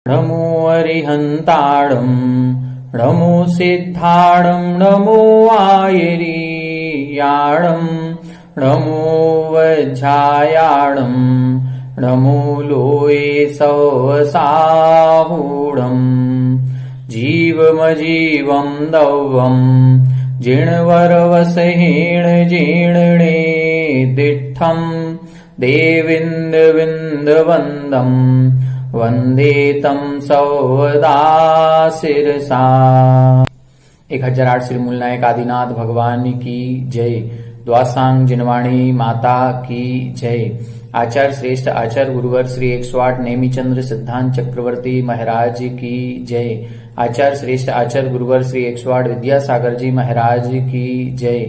नमो अरिहन्ताणं नमो सिद्धाणं नमो आयर्याणं नमो वज्रायाणं नमो लोये सवसाहूढं जीवमजीवं दौवं जिणवरवसहेण जीर्णे दिट्ठं देविन्दविन्दवन्दम् वंदे तम सौदा शिरसा। 1008 श्री मूलनायक आदिनाथ भगवान की जय। द्वासांग जिनवाणी माता की जय। आचार्य श्रेष्ठ आचार्य गुरुवर श्री 108 नेमीचंद्र सिद्धांत चक्रवर्ती महाराज की जय। आचार्य श्रेष्ठ आचार्य गुरुवर श्री 108 विद्यासागर जी महाराज की जय।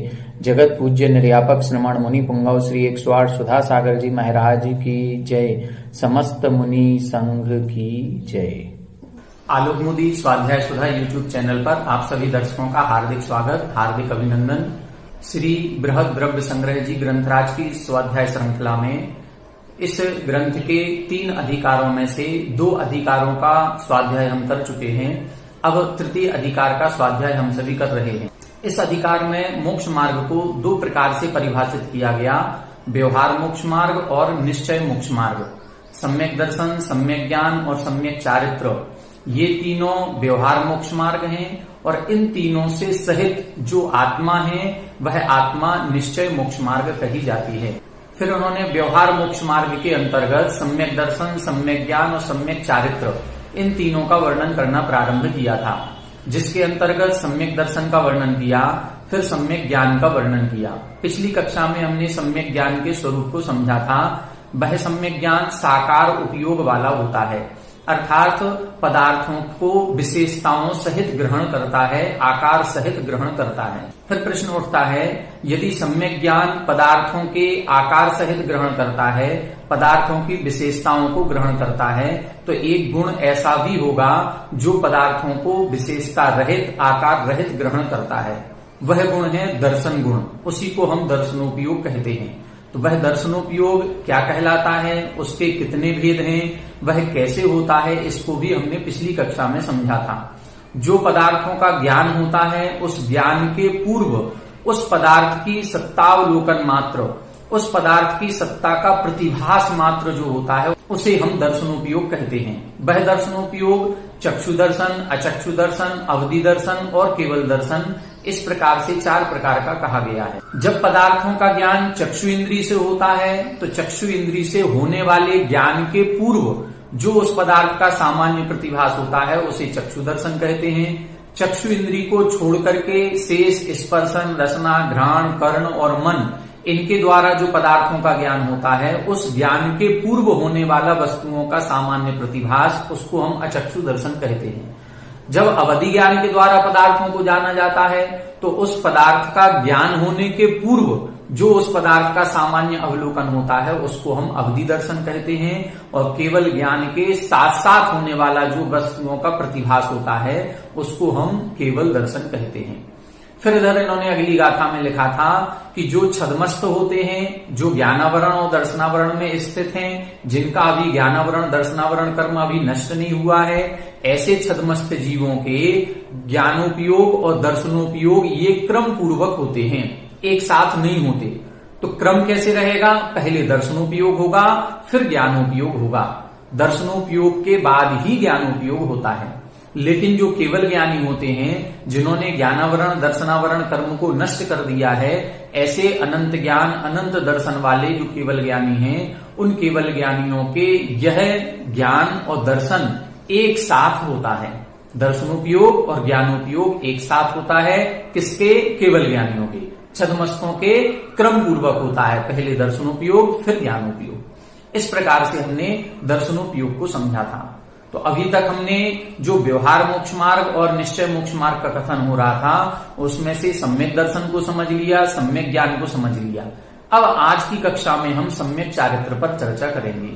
जगत पूज्य निर्यापक श्रमण मुनि पुंगव श्री 108 सुधा सागर जी महाराज की जय। समस्त मुनि संघ की जय। आलोक मोदी स्वाध्याय सुधा यूट्यूब चैनल पर आप सभी दर्शकों का हार्दिक स्वागत, हार्दिक अभिनंदन। श्री बृहद द्रव्य संग्रह जी ग्रंथराज की स्वाध्याय श्रृंखला में इस ग्रंथ के 3 अधिकारों में से 2 अधिकारों का स्वाध्याय हम कर चुके हैं। अब तृतीय अधिकार का स्वाध्याय हम सभी कर रहे हैं। इस अधिकार में मोक्ष मार्ग को 2 प्रकार से परिभाषित किया गया, व्यवहार मोक्ष मार्ग और निश्चय मोक्ष मार्ग। सम्यक दर्शन, सम्यक ज्ञान और सम्यक चारित्र, ये तीनों व्यवहार मोक्ष मार्ग हैं और इन तीनों से सहित जो आत्मा है वह आत्मा निश्चय मोक्ष मार्ग कही जाती है। फिर उन्होंने व्यवहार मोक्ष मार्ग के अंतर्गत सम्यक दर्शन, सम्यक ज्ञान और सम्यक चारित्र, इन तीनों का वर्णन करना प्रारंभ किया था, जिसके अंतर्गत सम्यक दर्शन का वर्णन किया, फिर सम्यक ज्ञान का वर्णन किया। पिछली कक्षा में हमने सम्यक ज्ञान के स्वरूप को समझा था। वह सम्यक ज्ञान साकार उपयोग वाला होता है, अर्थात पदार्थों को विशेषताओं सहित ग्रहण करता है, आकार सहित ग्रहण करता है। फिर प्रश्न उठता है, यदि सम्यक ज्ञान पदार्थों के आकार सहित ग्रहण करता है, पदार्थों की विशेषताओं को ग्रहण करता है, तो एक गुण ऐसा भी होगा जो पदार्थों को विशेषता रहित, आकार रहित ग्रहण करता है। वह गुण है दर्शन गुण। उसी को हम दर्शनोपयोग कहते हैं। तो वह दर्शनोपयोग क्या कहलाता है, उसके कितने भेद हैं, वह कैसे होता है, इसको भी हमने पिछली कक्षा में समझा था। जो पदार्थों का ज्ञान होता है, उस ज्ञान के पूर्व उस पदार्थ की सत्तावलोकन मात्र, उस पदार्थ की सत्ता का प्रतिभास मात्र जो होता है, उसे हम दर्शनोपयोग कहते हैं। वह दर्शनोपयोग चक्षु दर्शन, अचक्षु दर्शन, अवधि दर्शन और केवल दर्शन, इस प्रकार से 4 प्रकार का कहा गया है। जब पदार्थों का ज्ञान चक्षु इंद्री से होता है, तो चक्षु इंद्री से होने वाले ज्ञान के पूर्व जो उस पदार्थ का सामान्य प्रतिभास होता है, उसे चक्षु दर्शन कहते हैं। चक्षु इंद्री को छोड़ करके शेष स्पर्शन, रसना, घ्राण, कर्ण और मन, इनके द्वारा जो पदार्थों का ज्ञान होता है, उस ज्ञान के पूर्व होने वाला वस्तुओं का सामान्य प्रतिभास, उसको हम अचक्षु दर्शन कहते हैं। जब अवधि ज्ञान के द्वारा पदार्थों को जाना जाता है, तो उस पदार्थ का ज्ञान होने के पूर्व जो उस पदार्थ का सामान्य अवलोकन होता है, उसको हम अवधि दर्शन कहते हैं। और केवल ज्ञान के साथ साथ होने वाला जो वस्तुओं का प्रतिभास होता है, उसको हम केवल दर्शन कहते हैं। फिर इधर इन्होंने अगली गाथा में लिखा था कि जो छदमस्त होते हैं, जो ज्ञानावरण और दर्शनावरण में स्थित हैं, जिनका अभी ज्ञानावरण दर्शनावरण कर्म अभी नष्ट नहीं हुआ है, ऐसे छदमस्त जीवों के ज्ञानोपयोग और दर्शनोपयोग ये क्रम पूर्वक होते हैं, एक साथ नहीं होते। तो क्रम कैसे रहेगा? पहले दर्शनोपयोग होगा, फिर ज्ञानोपयोग होगा। दर्शनोपयोग के बाद ही ज्ञानोपयोग होता है। लेकिन जो केवल ज्ञानी होते हैं, जिन्होंने ज्ञानावरण दर्शनावरण कर्म को नष्ट कर दिया है, ऐसे अनंत ज्ञान अनंत दर्शन वाले जो केवल ज्ञानी हैं, उन केवल ज्ञानियों के यह ज्ञान और दर्शन एक साथ होता है। दर्शनोपयोग और ज्ञानोपयोग एक साथ होता है। किसके? केवल ज्ञानियों के। छदमस्तों के क्रम पूर्वक होता है, पहले दर्शनोपयोग फिर ज्ञानोपयोग। इस प्रकार से हमने दर्शनोपयोग को समझा था। तो अभी तक हमने जो व्यवहार मोक्ष मार्ग और निश्चय मोक्ष मार्ग का कथन हो रहा था, उसमें से सम्यक दर्शन को समझ लिया, सम्यक ज्ञान को समझ लिया। अब आज की कक्षा में हम सम्यक चारित्र पर चर्चा करेंगे।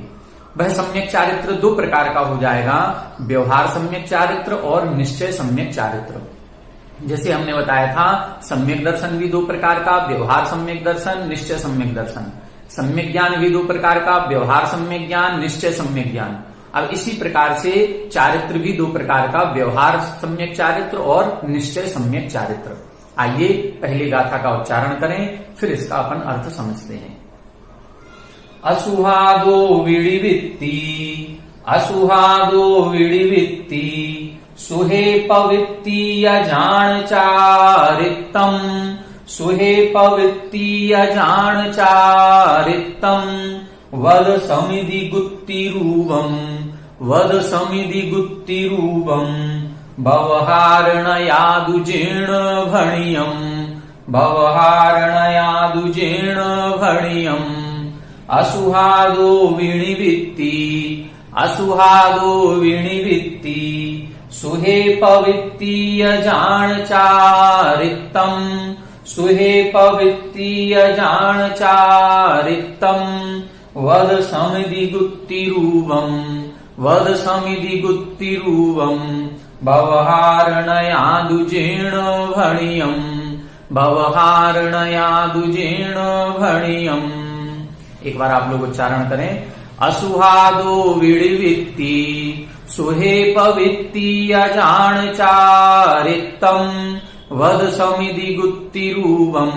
वह सम्यक चारित्र 2 प्रकार का हो जाएगा, व्यवहार सम्यक चारित्र और निश्चय सम्यक चारित्र। जैसे हमने बताया था, सम्यक दर्शन भी 2 प्रकार का, व्यवहार सम्यक दर्शन, निश्चय सम्यक दर्शन। सम्यक ज्ञान भी 2 प्रकार का, व्यवहार सम्यक ज्ञान, निश्चय सम्यक ज्ञान। अब इसी प्रकार से चारित्र भी दो प्रकार का, व्यवहार सम्यक चारित्र और निश्चय सम्यक चारित्र। आइए पहले गाथा का उच्चारण करें, फिर इसका अपन अर्थ समझते हैं। असुहादो विडिवित्ति, असुहादो विडिवित्ति, सुहे पवित्ति अजान चारित्तम, सुहे पवित्ति अजान चारित्तम, वद समिधि गुत्तिरूपम, वद समिधि गुत्तिरूपम, भवहारणयादु जीर्ण भणियम, भवहारणयादु जीर्ण भणियम, असुहादो विनिवित्ति, असुहादो विनिवित्ति, सुहे पवित्ति अजान चारित्तम, सुहे पवित्ति अजान चारित्तम, वद समिधि गुत्तिरूपम, वद समिधि गुत्तिरूपम, भवहारणयादु जीर्ण भणियम, भवहारणयादु जीर्ण भणियम। एक बार आप लोग उच्चारण करें। असुहादो विडिवित्ति, सुहे पवित्ति अजान चारित्तम, वद समिधि गुत्तिरूपम,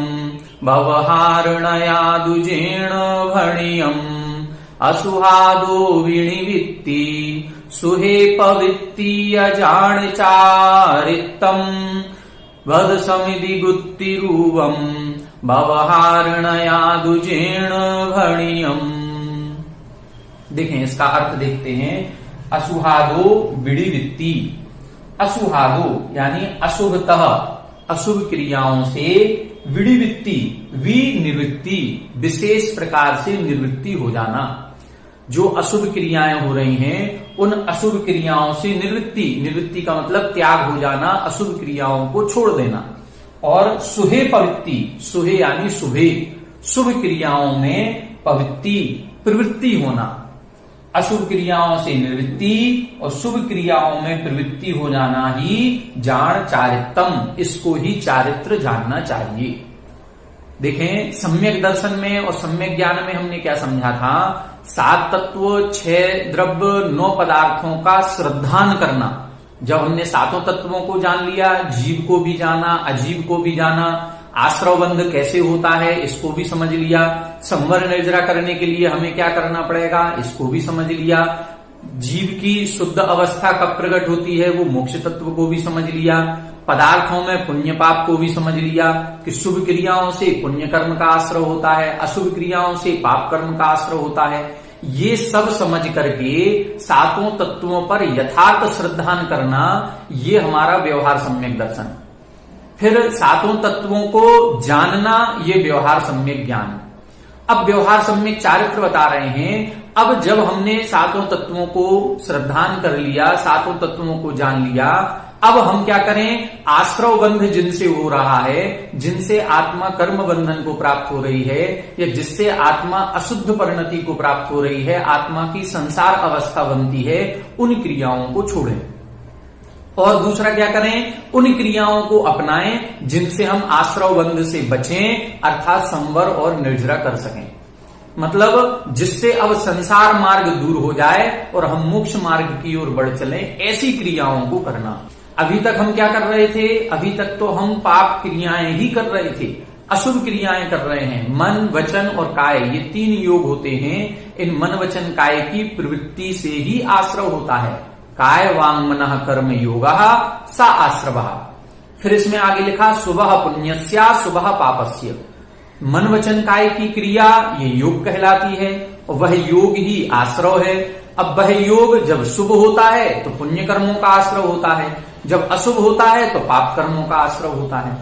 भवहारणयादु जीर्ण भणियम, असुहादो विनिवित्ति, सुहे पवित्ति अजान चारित्तम, वद समिधि गुत्तिरूपम, भवहारणयादु जीर्ण भणियम। देखें इसका अर्थ देखते हैं। असुहादो विडिवित्ति, असुहादो यानी अशुभतः, अशुभ क्रियाओं से, विडिवित्ति विनिवृत्ति विशेष प्रकार से निवृत्ति हो जाना। जो अशुभ क्रियाएं हो रही हैं उन अशुभ क्रियाओं से निवृत्ति, निवृत्ति का मतलब त्याग हो जाना, अशुभ क्रियाओं को छोड़ देना। और सुहे पवित्ति, सुहे यानी शुभे, शुभ क्रियाओं में पवित्ति प्रवृत्ति होना, अशुभ क्रियाओं से निवृत्ति और शुभ क्रियाओं में प्रवृत्ति हो जाना ही जान चारित्तम, इसको ही चारित्र जानना चाहिए। देखें सम्यक दर्शन में और सम्यक ज्ञान में हमने क्या समझा था, 7 तत्व 6 द्रव्य 9 पदार्थों का श्रद्धान करना। जब हमने 7 तत्वों को जान लिया, जीव को भी जाना, अजीव को भी जाना, आश्रवबंध कैसे होता है इसको भी समझ लिया, संवर निर्जरा करने के लिए हमें क्या करना पड़ेगा इसको भी समझ लिया, जीव की शुद्ध अवस्था कब प्रकट होती है वो मोक्ष तत्व को भी समझ लिया, पदार्थों में पुण्य पाप को भी समझ लिया कि शुभ क्रियाओं से पुण्य कर्म का आश्रय होता है, अशुभ क्रियाओं से पाप कर्म का आश्रय होता है। ये सब समझ करके 7 तत्वों पर यथार्थ श्रद्धान करना, ये हमारा व्यवहार सम्यक दर्शन। फिर 7 तत्वों को जानना, ये व्यवहार सम्यक ज्ञान। अब व्यवहार सम्यक चारित्र बता रहे हैं। अब जब हमने 7 तत्वों को श्रद्धान कर लिया, 7 तत्वों को जान लिया, अब हम क्या करें, आश्रव बंध जिनसे हो रहा है, जिनसे आत्मा कर्म बंधन को प्राप्त हो रही है या जिससे आत्मा अशुद्ध परिणति को प्राप्त हो रही है, आत्मा की संसार अवस्था बनती है, उन क्रियाओं को छोड़ें। और दूसरा क्या करें, उन क्रियाओं को अपनाएं जिनसे हम आश्रव बंध से बचें, अर्थात संवर और निर्जरा कर सकें। मतलब जिससे अब संसार मार्ग दूर हो जाए और हम मोक्ष मार्ग की ओर बढ़ चलें, ऐसी क्रियाओं को करना। अभी तक हम क्या कर रहे थे, अभी तक तो हम पाप क्रियाएं ही कर रहे थे, अशुभ क्रियाएं कर रहे हैं। मन, वचन और काय, ये 3 योग होते हैं। इन मन, वचन, काय की प्रवृत्ति से ही आश्रव होता है। काय वांग मनः कर्म योगः सा आश्रवः। फिर इसमें आगे लिखा शुभः पुण्यस्या शुभः पापस्य। मन, वचन, काय की क्रिया ये योग कहलाती है और वह योग ही आश्रव है। अब वह योग जब शुभ होता है तो पुण्य कर्मों का आश्रव होता है, जब अशुभ होता है तो पाप कर्मों का आश्रव होता है।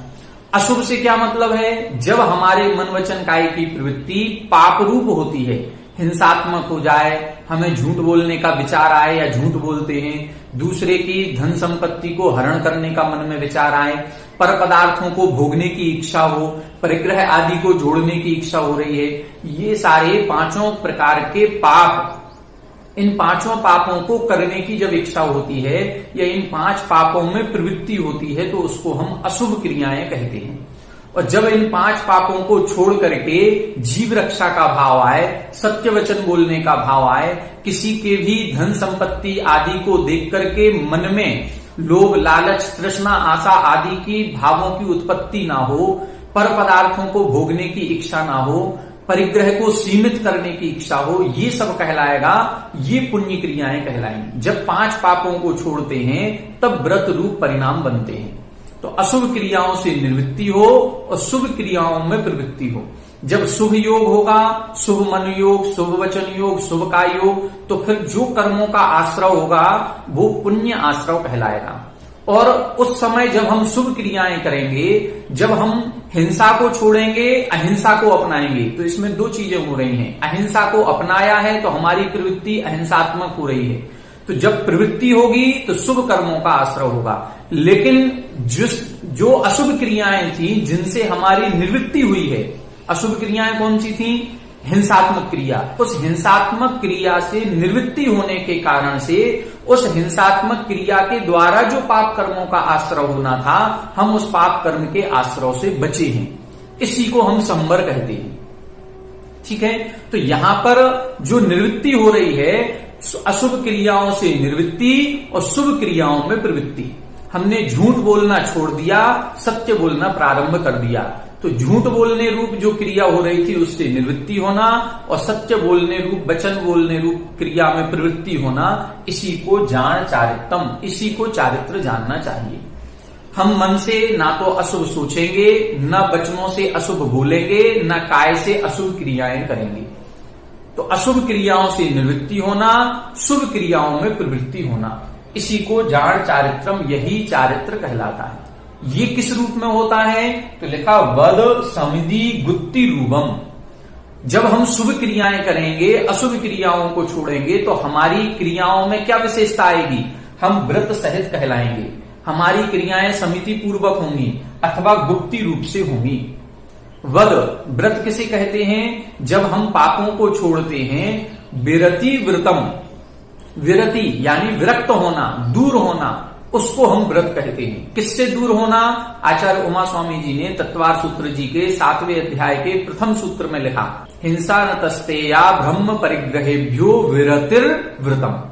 अशुभ से क्या मतलब है, जब हमारे मन, वचन, काय की प्रवृत्ति पाप रूप होती है, हिंसात्मक हो जाए, हमें झूठ बोलने का विचार आए या झूठ बोलते हैं, दूसरे की धन संपत्ति को हरण करने का मन में विचार आए, पर पदार्थों को भोगने की इच्छा हो, परिग्रह आदि को जोड़ने की इच्छा हो रही है, ये सारे 5 प्रकार के पाप, इन 5 पापों को करने की जब इच्छा होती है या इन 5 पापों में प्रवृत्ति होती है तो उसको हम अशुभ क्रियाएं कहते हैं। और जब इन 5 पापों को छोड़ करके जीव रक्षा का भाव आए, सत्य वचन बोलने का भाव आए, किसी के भी धन संपत्ति आदि को देख करके मन में लोभ, लालच, तृष्णा, आशा आदि की भावों की उत्पत्ति ना हो, पर पदार्थों को भोगने की इच्छा ना हो, परिग्रह को सीमित करने की इच्छा हो, ये सब कहलाएगा, ये पुण्य क्रियाएं कहलाएंगी। जब 5 पापों को छोड़ते हैं तब व्रत रूप परिणाम बनते हैं। तो अशुभ क्रियाओं से निवृत्ति हो और शुभ क्रियाओं में प्रवृत्ति हो। जब शुभ योग होगा, शुभ मन योग, शुभ वचन योग, शुभ काय योग, तो फिर जो कर्मों का आश्रव होगा वो पुण्य आश्रव कहलाएगा। और उस समय जब हम शुभ क्रियाएं करेंगे, जब हम हिंसा को छोड़ेंगे, अहिंसा को अपनाएंगे, तो इसमें 2 चीजें हो रही हैं। अहिंसा को अपनाया है तो हमारी प्रवृत्ति अहिंसात्मक हो रही है। तो जब प्रवृत्ति होगी तो शुभ कर्मों का आश्रय होगा। लेकिन जो अशुभ क्रियाएं थी जिनसे हमारी निवृत्ति हुई है, अशुभ क्रियाएं कौन सी थी? हिंसात्मक क्रिया। उस हिंसात्मक क्रिया से निवृत्ति होने के कारण से उस हिंसात्मक क्रिया के द्वारा जो पाप कर्मों का आश्रय होना था, हम उस पाप कर्म के आश्रय से बचे हैं। इसी को हम संवर कहते हैं। ठीक है, तो यहां पर जो निवृत्ति हो रही है, अशुभ क्रियाओं से निवृत्ति और शुभ क्रियाओं में प्रवृत्ति। हमने झूठ बोलना छोड़ दिया, सत्य बोलना प्रारंभ कर दिया। तो झूठ बोलने रूप जो क्रिया हो रही थी उससे निवृत्ति होना और सत्य बोलने रूप, वचन बोलने रूप क्रिया में प्रवृत्ति होना, इसी को जान चारित्रम, इसी को चारित्र जानना चाहिए। हम मन से ना तो अशुभ सोचेंगे, न वचनों से अशुभ बोलेंगे, न काय से अशुभ क्रियाएं करेंगे। तो अशुभ क्रियाओं से निवृत्ति होना, शुभ क्रियाओं में प्रवृत्ति होना, इसी को जान चारित्रम, यही चारित्र कहलाता है। ये किस रूप में होता है? तो लिखा वद समिधि गुत्ति रूपम। जब हम शुभ क्रियाएं करेंगे, अशुभ क्रियाओं को छोड़ेंगे, तो हमारी क्रियाओं में क्या विशेषता आएगी? हम व्रत सहित कहलाएंगे। हमारी क्रियाएं समिति पूर्वक होंगी अथवा गुप्ति रूप से होंगी। वद, व्रत किसे कहते हैं? जब हम पापों को छोड़ते हैं। विरति व्रतम, विरति यानी विरक्त होना, दूर होना, उसको हम व्रत कहते हैं। किससे दूर होना? आचार्य उमा स्वामी जी ने तत्वार सूत्र जी के 7वें अध्याय के प्रथम सूत्र में लिखा, हिंसा न तस्तेया ब्रह्म परिग्रहेभ्यो विरतिर व्रतम।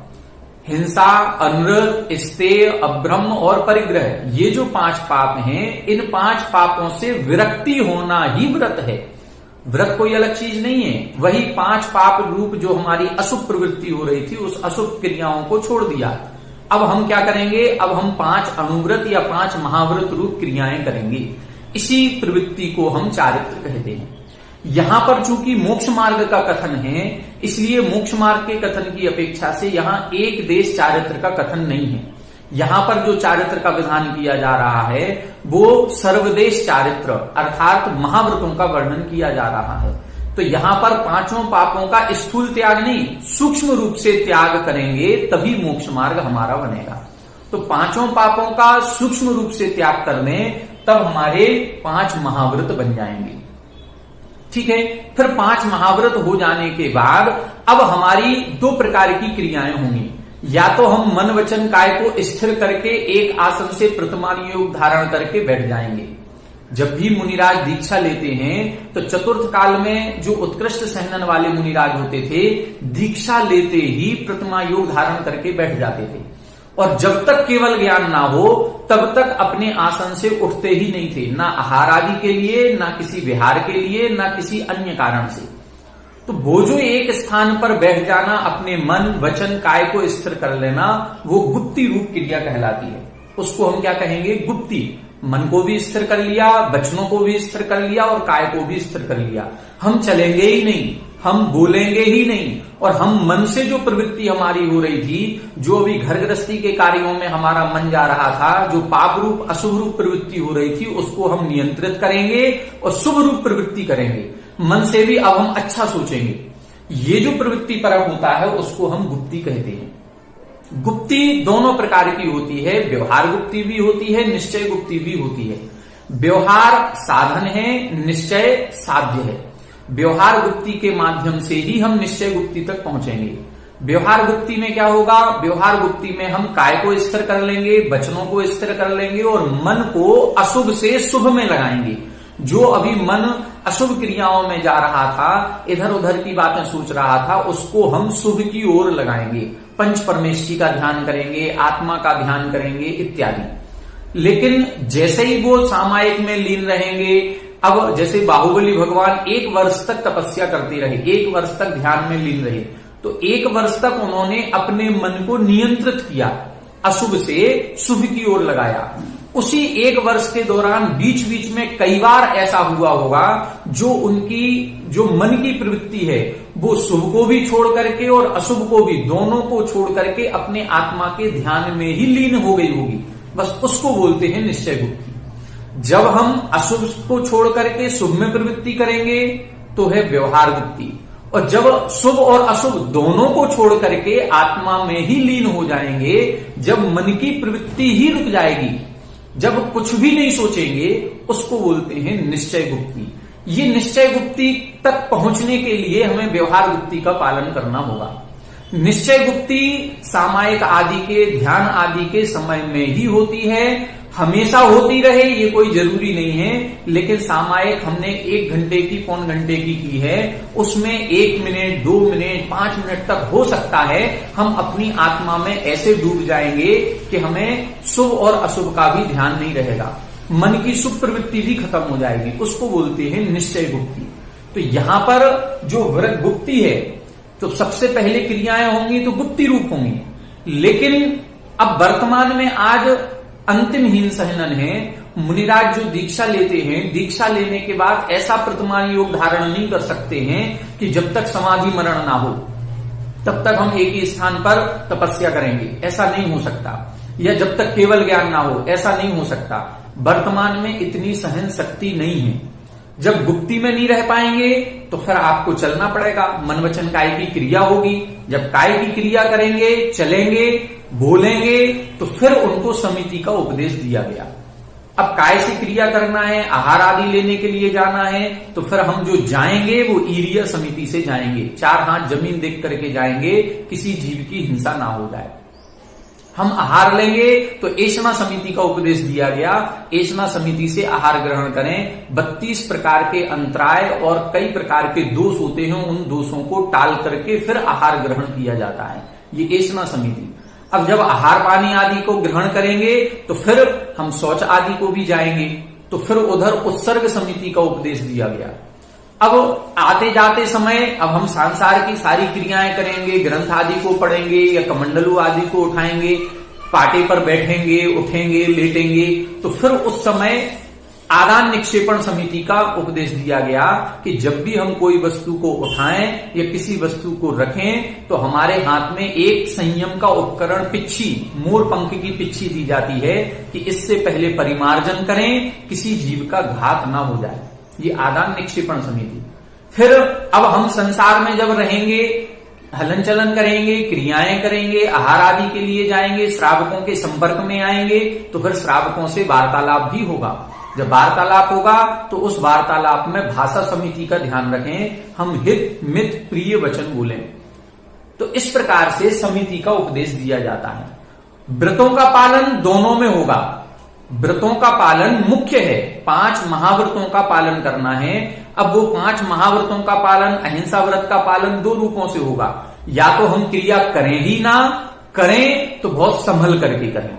हिंसा, अनृत, स्तेय, अब्रह्म और परिग्रह, ये जो 5 पाप हैं, इन 5 पापों से विरक्ति होना ही व्रत है। व्रत कोई अलग चीज नहीं है। वही 5 पाप रूप जो हमारी अशुभ प्रवृत्ति हो रही थी, उस अशुभ क्रियाओं को छोड़ दिया। अब हम क्या करेंगे? अब हम 5 अणुव्रत या 5 महाव्रत रूप क्रियाएं करेंगे। इसी प्रवृत्ति को हम चारित्र कहते हैं। यहां पर चूंकि मोक्ष मार्ग का कथन है, इसलिए मोक्ष मार्ग के कथन की अपेक्षा से यहां एक देश चारित्र का कथन नहीं है। यहां पर जो चारित्र का विधान किया जा रहा है वो सर्वदेश चारित्र अर्थात महाव्रतों का वर्णन किया जा रहा है। तो यहां पर 5 पापों का स्थूल त्याग नहीं, सूक्ष्म रूप से त्याग करेंगे तभी मोक्ष मार्ग हमारा बनेगा। तो 5 पापों का सूक्ष्म रूप से त्याग कर लें, तब हमारे 5 महाव्रत बन जाएंगे। ठीक है, फिर 5 महाव्रत हो जाने के बाद अब हमारी 2 प्रकार की क्रियाएं होंगी। या तो हम मन वचन काय को स्थिर करके एक आसन से प्रतिमान योग धारण करके बैठ जाएंगे। जब भी मुनिराज दीक्षा लेते हैं तो चतुर्थ काल में जो उत्कृष्ट सहनन वाले मुनिराज होते थे, दीक्षा लेते ही प्रतिमा योग धारण करके बैठ जाते थे और जब तक केवल ज्ञान ना हो तब तक अपने आसन से उठते ही नहीं थे, ना आहार आदि के लिए, ना किसी विहार के लिए, ना किसी अन्य कारण से। तो वो जो एक स्थान पर बैठ जाना, अपने मन वचन काय को स्थिर कर लेना, वो गुप्ती रूप क्रिया कहलाती है। उसको हम क्या कहेंगे? गुप्ती। मन को भी स्थिर कर लिया, वचनों को भी स्थिर कर लिया और काय को भी स्थिर कर लिया। हम चलेंगे ही नहीं, हम बोलेंगे ही नहीं, और हम मन से जो प्रवृत्ति हमारी हो रही थी, जो अभी घर गृहस्थी के कार्यों में हमारा मन जा रहा था, जो पाप रूप अशुभ रूप प्रवृत्ति हो रही थी, उसको हम नियंत्रित करेंगे और शुभ रूप प्रवृत्ति करेंगे। मन से भी अब हम अच्छा सोचेंगे। ये जो प्रवृत्ति परक होता है उसको हम गुप्ती कहते हैं। गुप्ती दोनों प्रकार की होती है, व्यवहार गुप्ती भी होती है, निश्चय गुप्ती भी होती है। व्यवहार साधन है, निश्चय साध्य है। व्यवहार गुप्ती के माध्यम से ही हम निश्चय गुप्ती तक पहुंचेंगे। व्यवहार गुप्ती में क्या होगा? व्यवहार गुप्ती में हम काय को स्थिर कर लेंगे, वचनों को स्थिर कर लेंगे और मन को अशुभ से शुभ में लगाएंगे। जो अभी मन अशुभ क्रियाओं में जा रहा था, इधर उधर की बातें सोच रहा था, उसको हम शुभ की ओर लगाएंगे। पंच परमेष्ठी का ध्यान करेंगे, आत्मा का ध्यान करेंगे इत्यादि। लेकिन जैसे ही वो सामायिक में लीन रहेंगे, अब जैसे बाहुबली भगवान 1 वर्ष तक तपस्या करते रहे, 1 वर्ष तक ध्यान में लीन रहे, तो 1 वर्ष तक उन्होंने अपने मन को नियंत्रित किया, अशुभ से शुभ की ओर लगाया। उसी 1 वर्ष के दौरान बीच बीच में कई बार ऐसा हुआ होगा जो उनकी जो मन की प्रवृत्ति है वो शुभ को भी छोड़ करके और अशुभ को भी, दोनों को छोड़ करके अपने आत्मा के ध्यान में ही लीन हो गई होगी। बस उसको बोलते हैं निश्चय गुप्ति। जब हम अशुभ को छोड़ करके शुभ में प्रवृत्ति करेंगे तो है व्यवहार गुप्ति, और जब शुभ और अशुभ दोनों को छोड़ करके आत्मा में ही लीन हो जाएंगे, जब मन की प्रवृत्ति ही रुक जाएगी, जब कुछ भी नहीं सोचेंगे, उसको बोलते हैं निश्चय गुप्ति। ये निश्चय गुप्ति तक पहुंचने के लिए हमें व्यवहार गुप्ति का पालन करना होगा। निश्चय गुप्ति सामायिक आदि के, ध्यान आदि के समय में ही होती है, हमेशा होती रहे ये कोई जरूरी नहीं है। लेकिन सामायिक हमने 1 घंटे की, पौन घंटे की है, उसमें 1 मिनट, 2 मिनट, 5 मिनट तक हो सकता है हम अपनी आत्मा में ऐसे डूब जाएंगे कि हमें शुभ और अशुभ का भी ध्यान नहीं रहेगा, मन की शुभ प्रवृत्ति भी खत्म हो जाएगी। उसको बोलते हैं निश्चय गुप्ति। तो यहां पर जो व्रत गुप्ति है, तो सबसे पहले क्रियाएं होंगी तो गुप्ति रूप होंगी। लेकिन अब वर्तमान में आज अंतिम हीन सहनन है। मुनिराज जो दीक्षा लेते हैं, दीक्षा लेने के बाद ऐसा प्रतिमान योग धारण नहीं कर सकते हैं कि जब तक समाधि मरण ना हो तब तक हम एक ही स्थान पर तपस्या करेंगे, ऐसा नहीं हो सकता। या जब तक केवल ज्ञान ना हो, ऐसा नहीं हो सकता। वर्तमान में इतनी सहन शक्ति नहीं है। जब गुप्ति में नहीं रह पाएंगे तो फिर आपको चलना पड़ेगा, मन वचन काय की क्रिया होगी। जब काय की क्रिया करेंगे, चलेंगे, बोलेंगे, तो फिर उनको समिति का उपदेश दिया गया। अब काय से क्रिया करना है, आहार आदि लेने के लिए जाना है, तो फिर हम जो जाएंगे वो ईरिया समिति से जाएंगे। 4 हाथ जमीन देख करके जाएंगे, किसी जीव की हिंसा ना हो जाए। हम आहार लेंगे तो एषणा समिति का उपदेश दिया गया, एषणा समिति से आहार ग्रहण करें। 32 प्रकार के अंतराय और कई प्रकार के दोष होते हैं, उन दोषों को टाल करके फिर आहार ग्रहण किया जाता है, ये एषणा समिति। अब जब आहार पानी आदि को ग्रहण करेंगे तो फिर हम शौच आदि को भी जाएंगे, तो फिर उधर उत्सर्ग समिति का उपदेश दिया गया। अब आते जाते समय अब हम संसार की सारी क्रियाएं करेंगे, ग्रंथ आदि को पढ़ेंगे या कमंडलू आदि को उठाएंगे, पाटे पर बैठेंगे, उठेंगे, लेटेंगे, तो फिर उस समय आदान निक्षेपण समिति का उपदेश दिया गया कि जब भी हम कोई वस्तु को उठाएं या किसी वस्तु को रखें तो हमारे हाथ में एक संयम का उपकरण, पिच्छी, मोर पंख की पिच्छी दी जाती है कि इससे पहले परिमार्जन करें, किसी जीव का घात ना हो जाए। ये आदान निक्षेपण समिति। फिर अब हम संसार में जब रहेंगे, हलन चलन करेंगे, क्रियाएं करेंगे, आहार आदि के लिए जाएंगे, श्रावकों के संपर्क में आएंगे, तो फिर श्रावकों से वार्तालाप भी होगा। जब वार्तालाप होगा तो उस वार्तालाप में भाषा समिति का ध्यान रखें, हम हित मित प्रिय वचन बोलें। तो इस प्रकार से समिति का उपदेश दिया जाता है। व्रतों का पालन दोनों में होगा। व्रतों का पालन मुख्य है, 5 महाव्रतों का पालन करना है। अब वो 5 महाव्रतों का पालन, अहिंसा व्रत का पालन 2 रूपों से होगा। या तो हम क्रिया करें ही ना, करें तो बहुत संभल करके करें।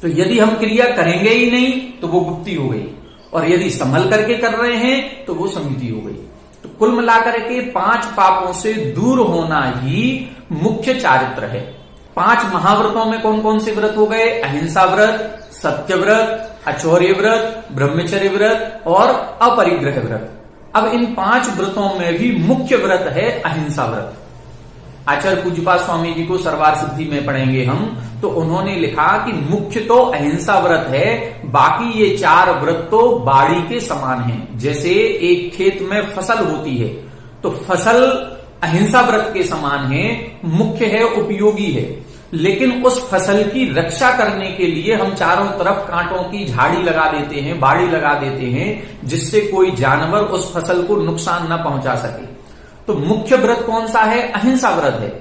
तो यदि हम क्रिया करेंगे ही नहीं तो वो गुप्ति हो गई, और यदि संभल करके कर रहे हैं तो वो समिति हो गई। तो कुल मिलाकर के 5 पापों से दूर होना ही मुख्य चारित्र है। 5 महाव्रतों में कौन कौन से व्रत हो गए? अहिंसा व्रत, सत्य व्रत, अचौर्य व्रत, ब्रह्मचर्य व्रत और अपरिग्रह व्रत। अब इन 5 व्रतों में भी मुख्य व्रत है अहिंसा व्रत। आचार्य पूज्यपाद स्वामी जी को सर्वार सिद्धि में पढ़ेंगे हम, तो उन्होंने लिखा कि मुख्य तो अहिंसा व्रत है, बाकी ये 4 व्रत तो बाड़ी के समान हैं। जैसे एक खेत में फसल होती है तो फसल अहिंसा व्रत के समान है, मुख्य है, उपयोगी है। लेकिन उस फसल की रक्षा करने के लिए हम चारों तरफ कांटों की झाड़ी लगा देते हैं, बाड़ी लगा देते हैं, जिससे कोई जानवर उस फसल को नुकसान न पहुंचा सके। तो मुख्य व्रत कौन सा है? अहिंसा व्रत है।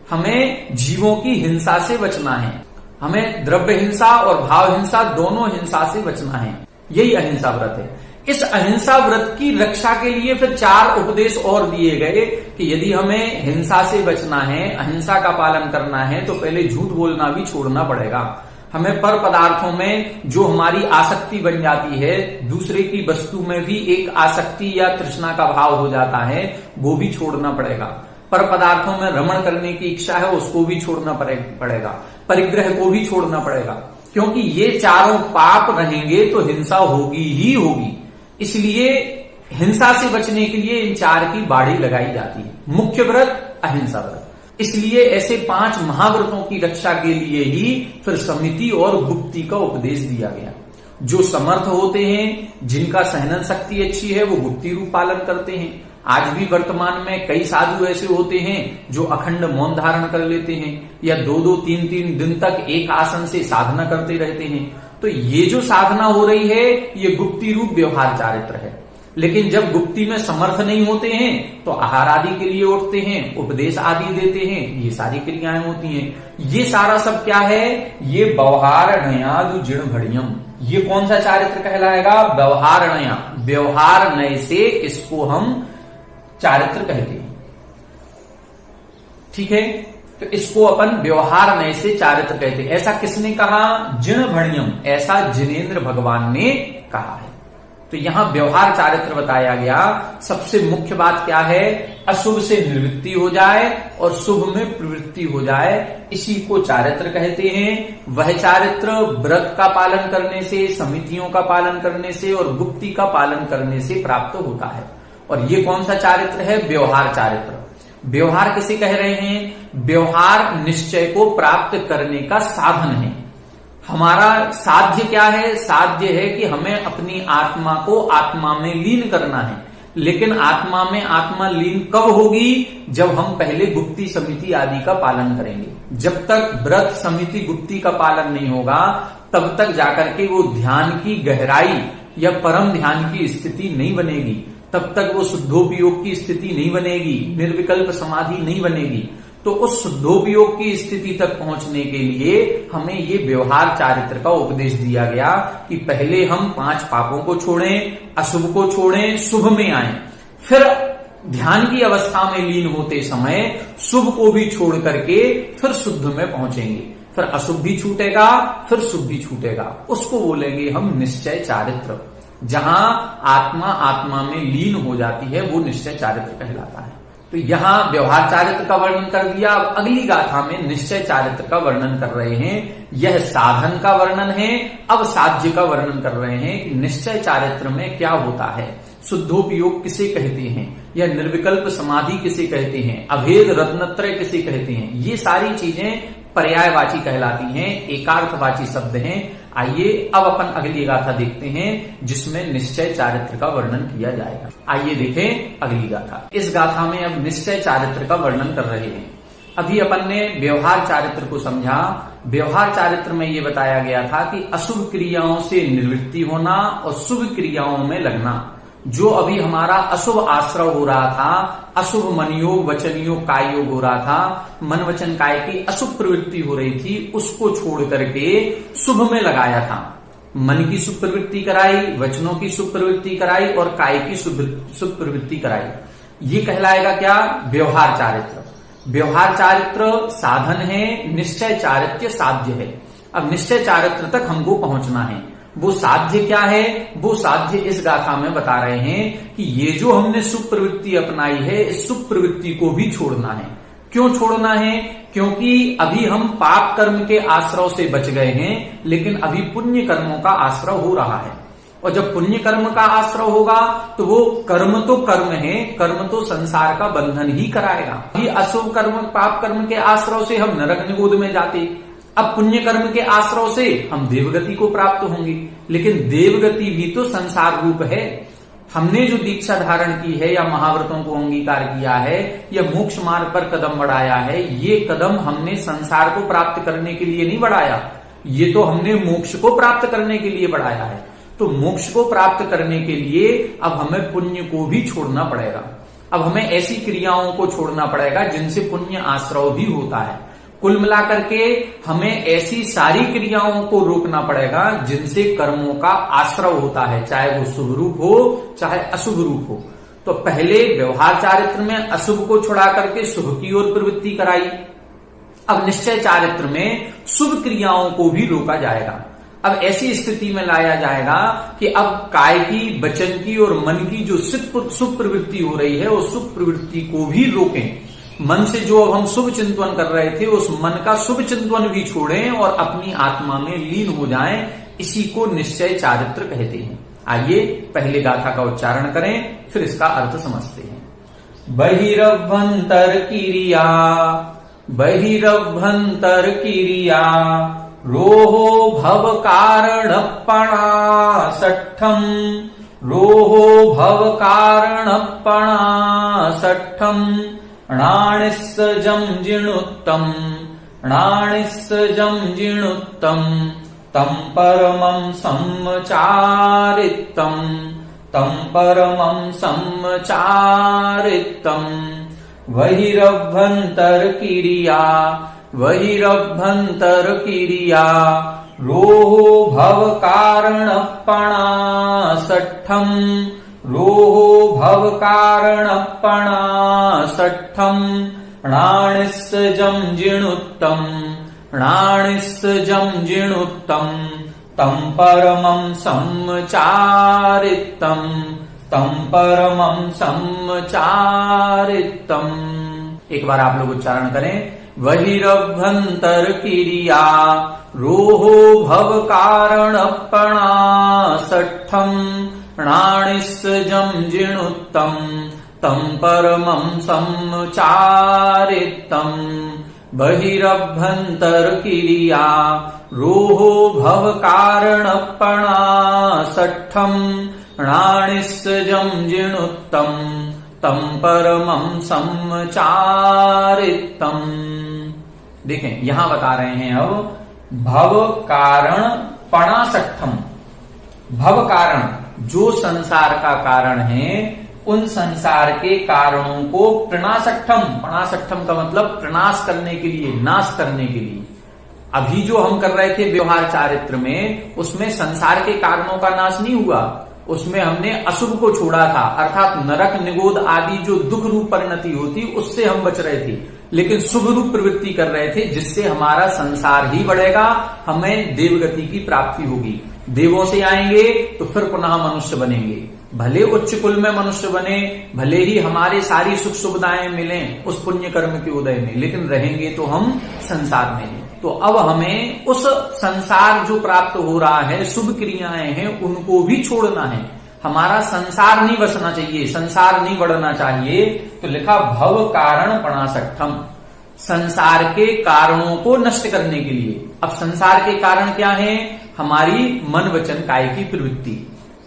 हमें जीवों की हिंसा से बचना है, हमें द्रव्य हिंसा और भाव हिंसा दोनों हिंसा से बचना है, यही अहिंसा व्रत है। इस अहिंसा व्रत की रक्षा के लिए फिर 4 उपदेश और दिए गए कि यदि हमें हिंसा से बचना है, अहिंसा का पालन करना है, तो पहले झूठ बोलना भी छोड़ना पड़ेगा। हमें पर पदार्थों में जो हमारी आसक्ति बन जाती है, दूसरे की वस्तु में भी एक आसक्ति या तृष्णा का भाव हो जाता है, वो भी छोड़ना पड़ेगा। पर पदार्थों में रमण करने की इच्छा है, उसको भी छोड़ना पड़ेगा। परिग्रह को भी छोड़ना पड़ेगा, क्योंकि ये चारों पाप रहेंगे तो हिंसा होगी ही होगी। इसलिए हिंसा से बचने के लिए इन 4 की बाड़ी लगाई जाती है। मुख्य व्रत अहिंसा व्रत। इसलिए ऐसे 5 महाव्रतों की रक्षा के लिए ही फिर समिति और गुप्ती का उपदेश दिया गया। जो समर्थ होते हैं, जिनका सहनन शक्ति अच्छी है, वो गुप्ती रूप पालन करते हैं। आज भी वर्तमान में कई साधु ऐसे होते हैं जो अखंड मौन धारण कर लेते हैं या 2-2, 3-3 दिन तक एक आसन से साधना करते रहते हैं। तो ये जो साधना हो रही है, ये गुप्ती रूप व्यवहार चारित्र है। लेकिन जब गुप्ती में समर्थ नहीं होते हैं तो आहार आदि के लिए उठते हैं, उपदेश आदि देते हैं, ये सारी क्रियाएं होती हैं। ये सारा सब क्या है? ये व्यवहारणयादु जिण भड़ियम। ये कौन सा चारित्र कहलाएगा? व्यवहारणया। व्यवहार नय से इसको हम चारित्र कहते हैं। ठीक है, तो इसको अपन व्यवहार नय से चारित्र कहते हैं। ऐसा किसने कहा? जिण भड़ियम, ऐसा जिनेन्द्र भगवान ने कहा है। तो यहां व्यवहार चारित्र बताया गया। सबसे मुख्य बात क्या है? अशुभ से निवृत्ति हो जाए और शुभ में प्रवृत्ति हो जाए, इसी को चारित्र कहते हैं। वह चारित्र व्रत का पालन करने से, समितियों का पालन करने से और गुप्ती का पालन करने से प्राप्त होता है। और ये कौन सा चारित्र है? व्यवहार चारित्र। व्यवहार किसे कह रहे हैं? व्यवहार निश्चय को प्राप्त करने का साधन है। हमारा साध्य क्या है? साध्य है कि हमें अपनी आत्मा को आत्मा में लीन करना है। लेकिन आत्मा में आत्मा लीन कब होगी? जब हम पहले गुप्ती समिति आदि का पालन करेंगे। जब तक व्रत समिति गुप्ती का पालन नहीं होगा, तब तक जाकर के वो ध्यान की गहराई या परम ध्यान की स्थिति नहीं बनेगी। तब तक वो शुद्धोपयोग की स्थिति नहीं बनेगी, निर्विकल्प समाधि नहीं बनेगी। तो उस शुद्धोपयोग की स्थिति तक पहुंचने के लिए हमें ये व्यवहार चारित्र का उपदेश दिया गया कि पहले हम 5 पापों को छोड़ें, अशुभ को छोड़ें, शुभ में आए। फिर ध्यान की अवस्था में लीन होते समय शुभ को भी छोड़ करके फिर शुद्ध में पहुंचेंगे। फिर अशुभ भी छूटेगा, फिर शुभ भी छूटेगा। उसको बोलेंगे हम निश्चय चारित्र। जहां आत्मा आत्मा में लीन हो जाती है, वो निश्चय चारित्र कहलाता है। तो यहां व्यवहार चारित्र का वर्णन कर दिया। अब अगली गाथा में निश्चय चारित्र का वर्णन कर रहे हैं। यह साधन का वर्णन है। अब साध्य का वर्णन कर रहे हैं कि निश्चय चारित्र में क्या होता है, शुद्धोपयोग किसे कहते हैं, या निर्विकल्प समाधि किसे कहते हैं, अभेद रत्नत्रय किसे कहते हैं। ये सारी चीजें पर्यायवाची कहलाती हैं, एकार्थवाची शब्द हैं। आइए अब अपन अगली गाथा देखते हैं जिसमें निश्चय चारित्र का वर्णन किया जाएगा। आइए देखें अगली गाथा। इस गाथा में अब निश्चय चारित्र का वर्णन कर रहे हैं। अभी अपन ने व्यवहार चारित्र को समझा। व्यवहार चारित्र में ये बताया गया था कि अशुभ क्रियाओं से निवृत्ति होना और शुभ क्रियाओं में लगना। जो अभी हमारा अशुभ आश्रय हो रहा था, अशुभ मन योग, वचन योग, काय योग हो रहा था, मन वचन काय की अशुभ प्रवृत्ति हो रही थी, उसको छोड़ करके शुभ में लगाया था। मन की शुभ प्रवृत्ति कराई, वचनों की शुभ प्रवृत्ति कराई और काय की शुभ प्रवृत्ति कराई। ये कहलाएगा क्या? व्यवहार चारित्र। व्यवहार चारित्र साधन है, निश्चय चारित्र साध्य है। अब निश्चय चारित्र तक हमको पहुंचना है। वो साध्य क्या है? वो साध्य इस गाथा में बता रहे हैं कि ये जो हमने शुभ प्रवृत्ति अपनाई है, इस शुभ प्रवृत्ति को भी छोड़ना है। क्यों छोड़ना है? क्योंकि अभी हम पाप कर्म के आश्रय से बच गए हैं, लेकिन अभी पुण्य कर्मों का आश्रय हो रहा है। और जब पुण्य कर्म का आश्रय होगा तो वो कर्म तो कर्म है, कर्म तो संसार का बंधन ही कराएगा। अभी अशुभ कर्म, पाप कर्म के आश्रय से हम नरक निगोद में जाते, अब पुण्य कर्म के आश्रय से हम देवगति को प्राप्त होंगे। लेकिन देवगति भी तो संसार रूप है। हमने जो दीक्षा धारण की है या महाव्रतों को अंगीकार किया है या मोक्ष मार्ग पर कदम बढ़ाया है, ये कदम हमने संसार को प्राप्त करने के लिए नहीं बढ़ाया, ये तो हमने मोक्ष को प्राप्त करने के लिए बढ़ाया है। तो मोक्ष को प्राप्त करने के लिए अब हमें पुण्य को भी छोड़ना पड़ेगा। अब हमें ऐसी क्रियाओं को छोड़ना पड़ेगा जिनसे पुण्य आश्रय भी होता है। कुल मिलाकर के हमें ऐसी सारी क्रियाओं को रोकना पड़ेगा जिनसे कर्मों का आश्रव होता है, चाहे वो शुभ रूप हो चाहे अशुभ रूप हो। तो पहले व्यवहार चारित्र में अशुभ को छुड़ा करके शुभ की ओर प्रवृत्ति कराई। अब निश्चय चारित्र में शुभ क्रियाओं को भी रोका जाएगा। अब ऐसी स्थिति में लाया जाएगा कि अब काय की, वचन की और मन की जो शुभ प्रवृत्ति हो रही है उस शुभ प्रवृत्ति को भी रोकें। मन से जो अब हम शुभ चिंतन कर रहे थे उस मन का शुभ चिंतन भी छोड़ें और अपनी आत्मा में लीन हो जाएं। इसी को निश्चय चारित्र कहते हैं। आइए पहले गाथा का उच्चारण करें, फिर इसका अर्थ समझते हैं। बहिरभ्यंतर क्रिया, बहिरभ्यंतर क्रिया, रोहो भव कारणपणा षट्ठम, रोहो भव कारणपणा षट्ठम, णाणिस्सजं जिणुत्तम, णाणिस्सजं जिणुत्तम, तं परमं सम्मचारित्तं, तं परमं सम्मचारित्तं। बहिरभ्यंतर क्रिया, बहिरभ्यंतर क्रिया, रोहो भव कारणपणा षट्ठम, रोहो भव कारणपणा षट्ठम, णाणिस्सजं जिणुत्तम, णाणिस्सजं जिणुत्तम, तं परमं सम्मचारित्तं, तं परमं सम्मचारित्तं। एक बार आप लोग उच्चारण करें। बहिरभ्यंतर क्रिया, रोहो भव कारणपणा षट्ठम, णाणिस्सजं जिणुत्तम, तं परमं सम्मचारित्तं। बहिरभ्यंतर क्रिया, रोहो भव कारणपणा षट्ठम, णाणिस्सजं जिणुत्तम, तं परमं सम्मचारित्तं। देखें यहां बता रहे हैं अब भव कारण पणा षट्ठम। भव कारण जो संसार का कारण है उन संसार के कारणों को प्रणाशट्ठम, प्रणाशट्ठम का मतलब प्रनाश करने के लिए, नाश करने के लिए। अभी जो हम कर रहे थे व्यवहार चारित्र में उसमें संसार के कारणों का नाश नहीं हुआ, उसमें हमने अशुभ को छोड़ा था, अर्थात नरक, निगोद आदि जो दुख रूप परिणति होती उससे हम बच रहे थे, लेकिन शुभ रूप प्रवृत्ति कर रहे थे जिससे हमारा संसार ही बढ़ेगा, हमें देवगति की प्राप्ति होगी। देवों से आएंगे तो फिर पुनः मनुष्य बनेंगे, भले उच्च कुल में मनुष्य बने, भले ही हमारे सारी सुख सुविधाएं मिलें उस पुण्य कर्म के उदय में, लेकिन रहेंगे तो हम संसार में हैं। तो अब हमें उस संसार जो प्राप्त हो रहा है, शुभ क्रियाएं हैं, उनको भी छोड़ना है। हमारा संसार नहीं बसना चाहिए, संसार नहीं बढ़ना चाहिए। तो लिखा भव कारण पणाशट्ठम, संसार के कारणों को नष्ट करने के लिए। अब संसार के कारण क्या है? हमारी मन वचन काय की प्रवृत्ति।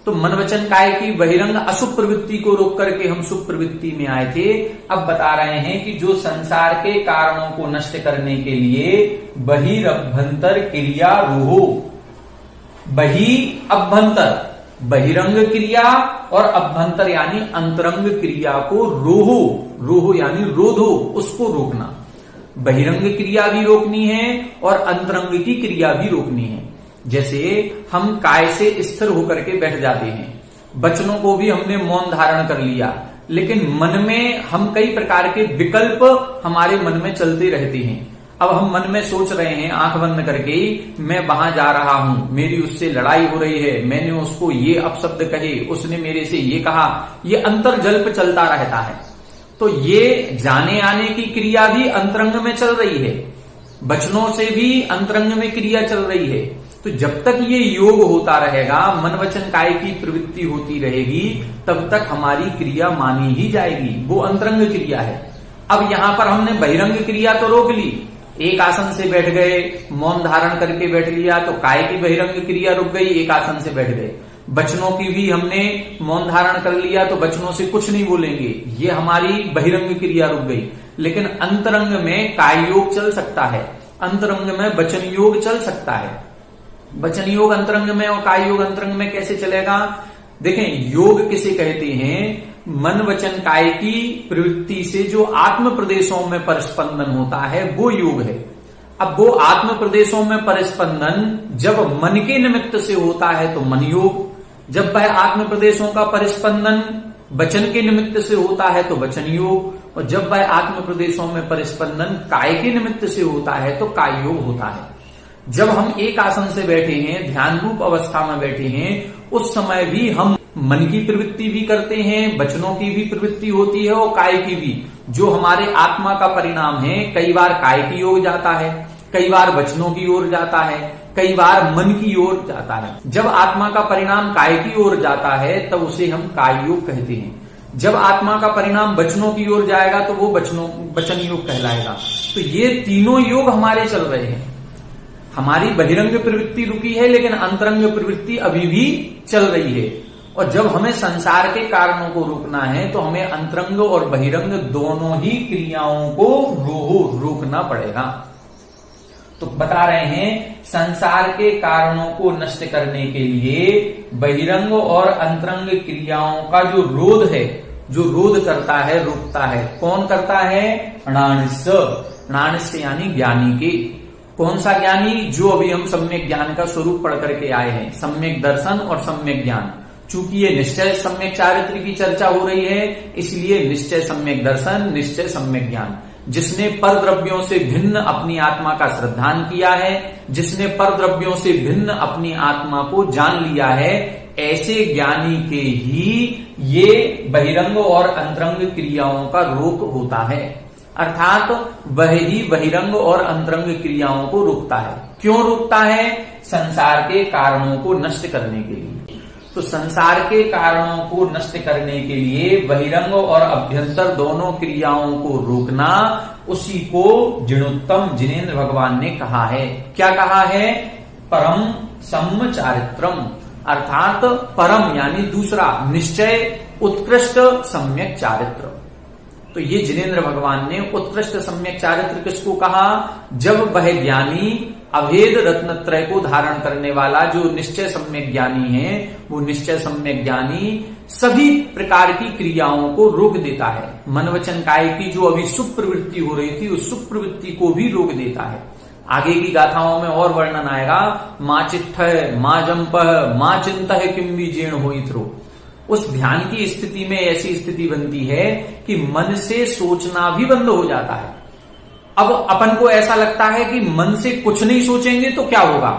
तो मन वचन काय की बहिरंग अशुभ प्रवृत्ति को रोक करके हम शुभ प्रवृत्ति में आए थे। अब बता रहे हैं कि जो संसार के कारणों को नष्ट करने के लिए बहिरभ्यंतर क्रिया रोहो, बहि अभ्यंतर, बहिरंग क्रिया और अभ्यंतर यानी अंतरंग क्रिया को रोहो, रोहो यानी रोधो, उसको रोकना। बहिरंग क्रिया भी रोकनी है और अंतरंग की क्रिया भी रोकनी है। जैसे हम काय से स्थिर होकर के बैठ जाते हैं, वचनों को भी हमने मौन धारण कर लिया, लेकिन मन में हम कई प्रकार के विकल्प हमारे मन में चलते रहते हैं। अब हम मन में सोच रहे हैं आंख बंद करके, मैं वहां जा रहा हूं, मेरी उससे लड़ाई हो रही है, मैंने उसको ये अपशब्द कहे, उसने मेरे से ये कहा, ये अंतर्जल्प चलता रहता है। तो ये जाने आने की क्रिया भी अंतरंग में चल रही है, वचनों से भी अंतरंग में क्रिया चल रही है। तो जब तक ये योग होता रहेगा, मन वचन काय की प्रवृत्ति होती रहेगी, तब तक हमारी क्रिया मानी ही जाएगी, वो अंतरंग क्रिया है। अब यहां पर हमने बहिरंग क्रिया तो रोक ली, एक आसन से बैठ गए, मौन धारण करके बैठ लिया, तो काय की बहिरंग क्रिया रुक गई, एक आसन से बैठ गए। वचनों की भी हमने मौन धारण कर लिया, तो वचनों से कुछ नहीं बोलेंगे, ये हमारी बहिरंग क्रिया रुक गई। लेकिन अंतरंग में काय योग चल सकता है, अंतरंग में वचन योग चल सकता है। वचन योग अंतरंग में और काय योग अंतरंग में कैसे चलेगा? देखें, योग किसे कहते हैं? मन वचन काय की प्रवृत्ति से जो आत्म प्रदेशों में परस्पंदन होता है वो योग है। अब वो आत्म प्रदेशों में परिस्पंदन जब मन के निमित्त से होता है तो मन योग, जब वह आत्म प्रदेशों का परिस्पंदन वचन के निमित्त से होता है तो वचन योग, और जब वह आत्म प्रदेशों में परिस्पंदन काय के निमित्त से होता है तो काय योग होता है। जब हम एक आसन से बैठे हैं, ध्यान रूप अवस्था में बैठे हैं, उस समय भी हम मन की प्रवृत्ति भी करते हैं, वचनों की भी प्रवृत्ति होती है और काय की भी। जो हमारे आत्मा का परिणाम है, कई बार काय की ओर जाता है, कई बार वचनों की ओर जाता है, कई बार मन की ओर जाता है। जब आत्मा का परिणाम काय की ओर जाता है तब उसे हम काय योग कहते हैं। जब आत्मा का परिणाम वचनों की ओर जाएगा तो वो वचन योग कहलाएगा। तो ये तीनों योग हमारे चल रहे हैं। हमारी बहिरंग प्रवृत्ति रुकी है लेकिन अंतरंग प्रवृत्ति अभी भी चल रही है। और जब हमें संसार के कारणों को रोकना है तो हमें अंतरंग और बहिरंग दोनों ही क्रियाओं को रोकना पड़ेगा। तो बता रहे हैं संसार के कारणों को नष्ट करने के लिए बहिरंग और अंतरंग क्रियाओं का जो रोध है, जो रोध करता है, रोकता है, कौन करता है? णाणस्य यानी ज्ञानी के। कौन सा ज्ञानी? जो अभी हम सम्यक ज्ञान का स्वरूप पढ़ करके आए हैं, सम्यक दर्शन और सम्यक ज्ञान। चूंकि ये निश्चय सम्यक चारित्र की चर्चा हो रही है, इसलिए निश्चय सम्यक दर्शन, निश्चय सम्यक ज्ञान। जिसने पर द्रव्यों से भिन्न अपनी आत्मा का श्रद्धान किया है, जिसने पर द्रव्यों से भिन्न अपनी आत्मा को जान लिया है, ऐसे ज्ञानी के ही ये बहिरंग और अंतरंग क्रियाओं का रोक होता है। अर्थात वह ही बहिरंग और अंतरंग क्रियाओं को रोकता है। क्यों रोकता है? संसार के कारणों को नष्ट करने के लिए। तो संसार के कारणों को नष्ट करने के लिए बहिरंग और अभ्यंतर दोनों क्रियाओं को रोकना, उसी को जिणोत्तम जिनेन्द्र भगवान ने कहा है। क्या कहा है? परम सम्म चारित्रम, अर्थात परम यानी दूसरा, निश्चय उत्कृष्ट सम्यक चारित्र। तो ये जिनेन्द्र भगवान ने उत्कृष्ट सम्यक चारित्र किसको कहा? जब वह ज्ञानी अभेद रत्नत्रय को धारण करने वाला जो निश्चय सम्यक ज्ञानी है, वो निश्चय सम्यक ज्ञानी सभी प्रकार की क्रियाओं को रोक देता है। मन वचन काय की जो अभी सुख प्रवृत्ति हो रही थी, उस सुख प्रवृत्ति को भी रोक देता है। आगे की गाथाओं में और वर्णन आएगा, मां चिट्ठ मां जंप मां चिंता किम बीजेण होइत्रो। उस ध्यान की स्थिति में ऐसी स्थिति बनती है कि मन से सोचना भी बंद हो जाता है। अब अपन को ऐसा लगता है कि मन से कुछ नहीं सोचेंगे तो क्या होगा,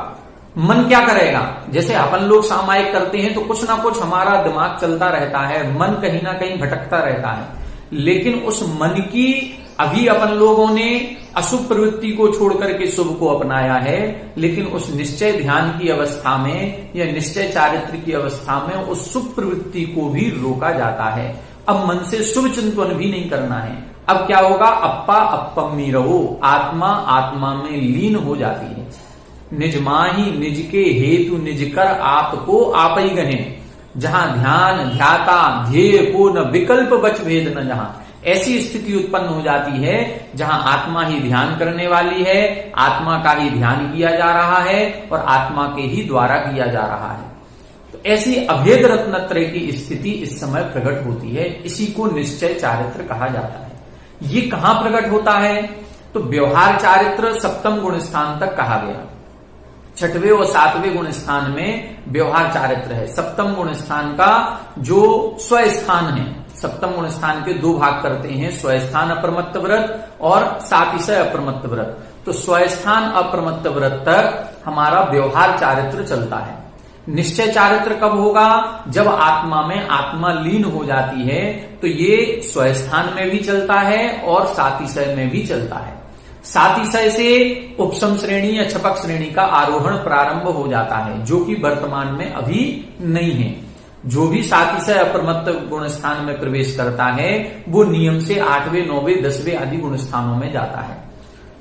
मन क्या करेगा। जैसे अपन लोग सामायिक करते हैं तो कुछ ना कुछ हमारा दिमाग चलता रहता है, मन कहीं ना कहीं भटकता रहता है। लेकिन उस मन की अभी अपन लोगों ने अशुभ प्रवृत्ति को छोड़ करके शुभ को अपनाया है, लेकिन उस निश्चय ध्यान की अवस्था में या निश्चय चारित्र की अवस्था में उस शुभ प्रवृत्ति को भी रोका जाता है। अब मन से शुभ चिंतन भी नहीं करना है। अब क्या होगा? अप्पा अप्पमीरो, आत्मा आत्मा में लीन हो जाती है। निज माही निज के हेतु निज कर आपको आप ही गहे, जहां ध्यान ध्याता ध्येय को न विकल्प बच भेद न जहां। ऐसी स्थिति उत्पन्न हो जाती है जहां आत्मा ही ध्यान करने वाली है, आत्मा का ही ध्यान किया जा रहा है और आत्मा के ही द्वारा किया जा रहा है। तो ऐसी अभेद रत्नत्रय की स्थिति इस समय प्रकट होती है। इसी को निश्चय चारित्र कहा जाता है। ये कहां प्रकट होता है? तो व्यवहार चारित्र सप्तम गुण स्थान तक कहा गया। छठवें और सातवें गुण स्थान में व्यवहार चारित्र है। सप्तम गुण स्थान का जो स्वस्थान है, सप्तम गुण स्थान के दो भाग करते हैं, स्वस्थान अप्रमत्त व्रत और सातिशय अप्रमत्त व्रत। तो स्वस्थान अप्रमत्त व्रत तक हमारा व्यवहार चारित्र चलता है। निश्चय चारित्र कब होगा? जब आत्मा में आत्मा लीन हो जाती है, तो ये स्वस्थान में भी चलता है और सातिशय में भी चलता है। सातिशय से उपसम श्रेणी या छपक श्रेणी का आरोहण प्रारंभ हो जाता है, जो कि वर्तमान में अभी नहीं है। जो भी सातिशय अप्रमत्त गुण स्थान में प्रवेश करता है वो नियम से 8वें 9वें 10वें आदि गुण स्थानों में जाता है।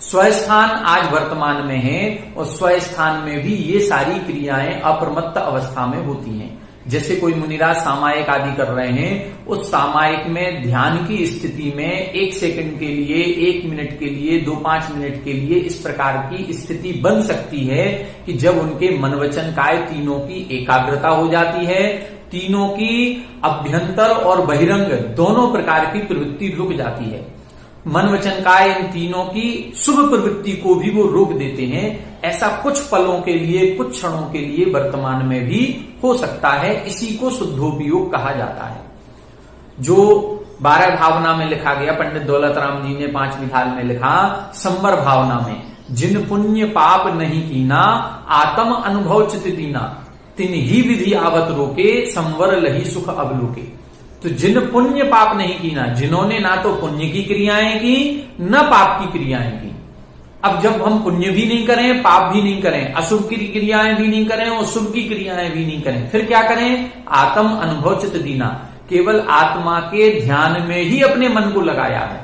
स्वस्थान आज वर्तमान में है और स्वस्थान में भी ये सारी क्रियाएं अप्रमत्त अवस्था में होती हैं। जैसे कोई मुनिराज सामायिक आदि कर रहे हैं, उस सामायिक में ध्यान की स्थिति में 1 सेकंड के लिए, 1 मिनट के लिए, 2-5 मिनट के लिए इस प्रकार की स्थिति बन सकती है कि जब उनके मन वचन काय तीनों की एकाग्रता हो जाती है, तीनों की अभ्यंतर और बहिरंग दोनों प्रकार की प्रवृत्ति रुक जाती है। मन वचन काय इन तीनों की शुभ प्रवृत्ति को भी वो रोक देते हैं। ऐसा कुछ पलों के लिए, कुछ क्षणों के लिए वर्तमान में भी हो सकता है। इसी को शुद्धोपयोग कहा जाता है। जो 12 भावना में लिखा गया, पंडित दौलत राम जी ने 5 विधान में लिखा, संवर भावना में, जिन पुण्य पाप नहीं कीना, आत्म अनुभव चित दीना, तिन ही विधि आवत रोके, संवर लही सुख अवलोके। तो जिन पुण्य पाप नहीं कीना, जिन्होंने ना तो पुण्य की क्रियाएं की न पाप की क्रियाएं की। अब जब हम पुण्य भी नहीं करें, पाप भी नहीं करें, अशुभ की क्रियाएं भी नहीं करें और शुभ की क्रियाएं भी नहीं करें, फिर क्या करें? आत्म अनुभव चित दीना, केवल आत्मा के ध्यान में ही अपने मन को लगाया है।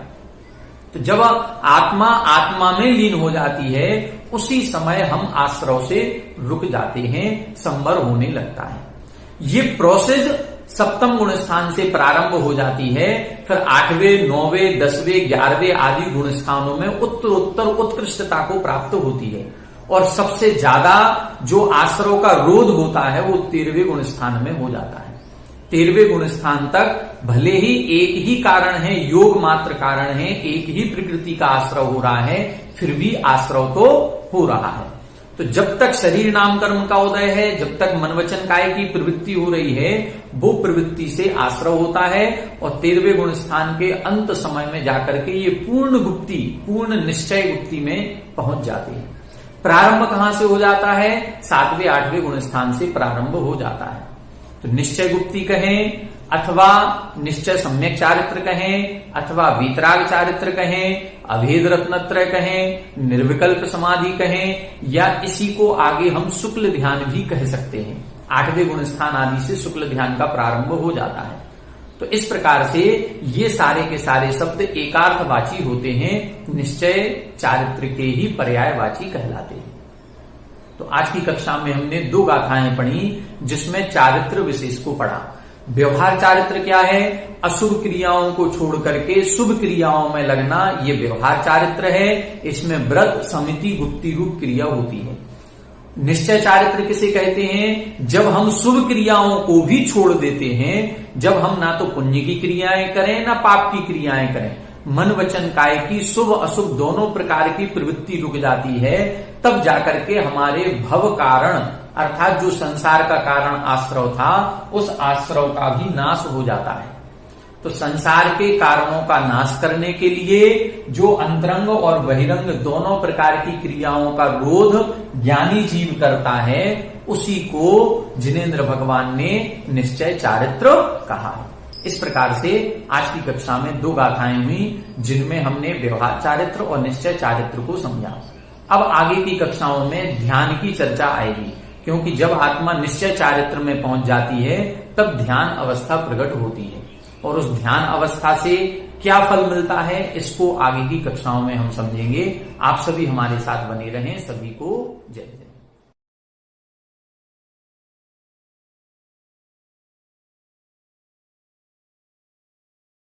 तो जब आत्मा में लीन हो जाती है, उसी समय हम आश्रव से रुक जाते हैं, संवर होने लगता है। ये प्रोसेस सप्तम गुण स्थान से प्रारंभ हो जाती है, फिर 8वें, 9वें, 10वें, 11वें आदि गुण स्थानों में उत्तरोत्तर उत्कृष्टता को प्राप्त होती है। और सबसे ज्यादा जो आश्रव का रोध होता है वो 13वें गुण स्थान में हो जाता है। 13वें गुण स्थान तक भले ही एक ही कारण है, योग मात्र कारण है, एक ही प्रकृति का आश्रव हो रहा है, फिर भी आश्रव तो हो रहा है। तो जब तक शरीर नाम कर्म का उदय है, जब तक मन वचन काय की प्रवृत्ति हो रही है, वो प्रवृत्ति से आश्रव होता है। और 13वें गुण स्थान के अंत समय में जाकर के ये पूर्ण गुप्ति, पूर्ण निश्चय गुप्ति में पहुंच जाती है। प्रारंभ कहां से हो जाता है? 7वें 8वें गुण स्थान से प्रारंभ हो जाता है। तो निश्चय गुप्ति कहें, अथवा निश्चय सम्यक चारित्र कहें, अथवा वीतराग चारित्र कहें, अभेद रत्नत्रय कहें, निर्विकल्प समाधि कहें, या इसी को आगे हम शुक्ल ध्यान भी कह सकते हैं। 8वें गुण स्थान आदि से शुक्ल ध्यान का प्रारंभ हो जाता है। तो इस प्रकार से ये सारे के सारे शब्द एकार्थवाची होते हैं, निश्चय चारित्र के ही पर्यायवाची कहलाते हैं। तो आज की कक्षा में हमने 2 गाथाएं पढ़ी, जिसमें चारित्र विशेष को पढ़ा। व्यवहार चारित्र क्या है? अशुभ क्रियाओं को छोड़ करके शुभ क्रियाओं में लगना, ये व्यवहार चारित्र है। इसमें व्रत, समिति, गुप्ति रूप क्रिया होती है। निश्चय चारित्र किसे कहते हैं? जब हम शुभ क्रियाओं को भी छोड़ देते हैं, जब हम ना तो पुण्य की क्रियाएं करें ना पाप की क्रियाएं करें, मन वचन काय की शुभ अशुभ दोनों प्रकार की प्रवृत्ति रुक जाती है, तब जाकर के हमारे भव कारण, अर्थात जो संसार का कारण आश्रव था, उस आश्रव का भी नाश हो जाता है। तो संसार के कारणों का नाश करने के लिए जो अंतरंग और बहिरंग दोनों प्रकार की क्रियाओं का रोध ज्ञानी जीव करता है, उसी को जिनेंद्र भगवान ने निश्चय चारित्र कहा है। इस प्रकार से आज की कक्षा में 2 गाथाएं हुई, जिनमें हमने व्यवहार चारित्र और निश्चय चारित्र को समझा। अब आगे की कक्षाओं में ध्यान की चर्चा आएगी, क्योंकि जब आत्मा निश्चय चारित्र में पहुंच जाती है, तब ध्यान अवस्था प्रकट होती है। और उस ध्यान अवस्था से क्या फल मिलता है, इसको आगे की कक्षाओं में हम समझेंगे। आप सभी हमारे साथ बने रहें। सभी को जय जय।